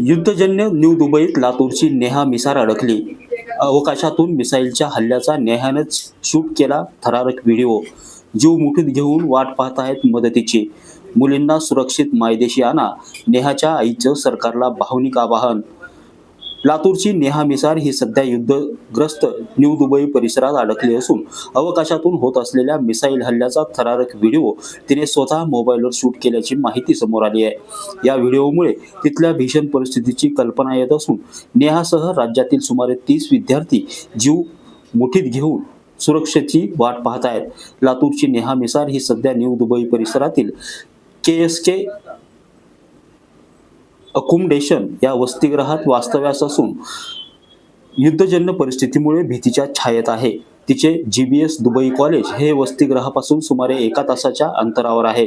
युद्धजन्य new दुबईत लातूरची नेहा मिसार अडकली. अवकाशातून मिसाईलच्या हल्ल्याचा नेहानंच शूट केला थरारक व्हिडिओ. जीव मुठीत घेऊन वाट पाहत आहेत मदतीची. मुलींना सुरक्षित मायदेशी आणा, नेहाच्या आईचं सरकारला भावनिक आवाहन. लातूरची नेहा मिसार ही सध्या युद्धग्रस्त न्यू दुबई परिसरात अडकली असून अवकाशातून होत असलेल्या मिसाईल हल्ल्याचा थरारक व्हिडिओ तिने स्वतः मोबाईलवर शूट केल्याची माहिती समोर आली आहे. या व्हिडिओमुळे तिथल्या भीषण परिस्थितीची कल्पना येत असून नेहासह राज्यातील सुमारे 30 विद्यार्थी जीव मुठीत घेऊन सुरक्षेची वाट पाहत आहेत. लातूरची नेहा मिसार ही सध्या न्यू दुबई परिसरातील KSK अकोमोडेशन या वसतिगृहात वास्तव्यास असून युद्धजन्य परिस्थितीमुळे भीतीच्या छायेत आहे. तिचे GBS दुबई कॉलेज हे वसतिगृहापासून सुमारे 1 तासाच्या अंतरावर आहे.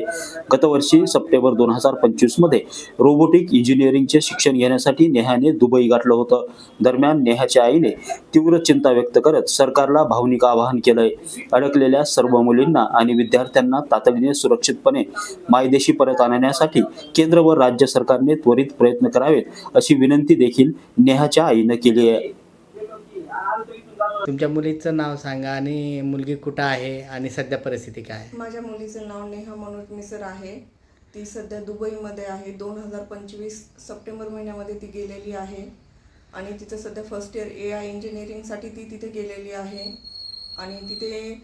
गतवर्षी सप्टेंबर 2025 मध्ये रोबोटिक इंजिनिअरिंगचे शिक्षण घेण्यासाठी नेहाने दुबई गाठलं होतं. दरम्यान नेहाच्या आईने तीव्र चिंता व्यक्त करत सरकारला भावनिक आवाहन केलंय. अडकलेल्या सर्व मुलींना आणि विद्यार्थ्यांना तातडीने सुरक्षितपणे मायदेशी परत आणण्यासाठी केंद्र व राज्य सरकारने त्वरित प्रयत्न करावेत, अशी विनंती देखील नेहाच्या आईनं केली आहे. तुमच्या मुलीचं नाव सांगा आणि मुलगी कुठं आहे आणि सध्या परिस्थिती काय आहे? माझ्या मुलीचं नाव नेहा मनोज मिसर आहे. ती सध्या दुबईमध्ये आहे. 2025 सप्टेंबर महिन्यामध्ये ती गेलेली आहे आणि तिचं सध्या फर्स्ट इयर AI इंजिनिअरिंगसाठी ती तिथे गेलेली आहे आणि तिथे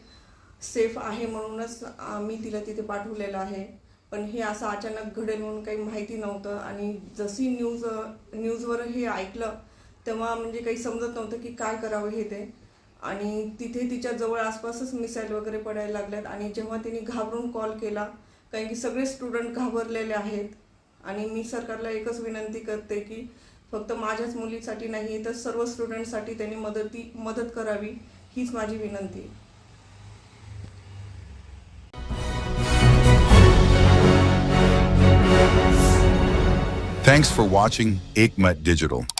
सेफ आहे म्हणूनच आम्ही तिला तिथे पाठवलेलं आहे. पण हे असं अचानक घडेल म्हणून काही माहिती नव्हतं आणि जशी न्यूजवर हे ऐकलं तेव्हा म्हणजे काही समजत नव्हतं की काय करावं हे ते. आणि तिथे तिच्या जवळ आसपासच मिसाईल वगैरे पडायला लागल्यात आणि जेव्हा तिने घाबरून कॉल केला, कारण की सगळे स्टुडंट घाबरलेले आहेत आणि मी सरकारला एकच विनंती करते की फक्त माझ्याच मुलीसाठी नाही तर सर्व स्टुडंटसाठी त्यांनी मदत करावी, हीच माझी विनंती. Thanks for watching Ekmat Digital.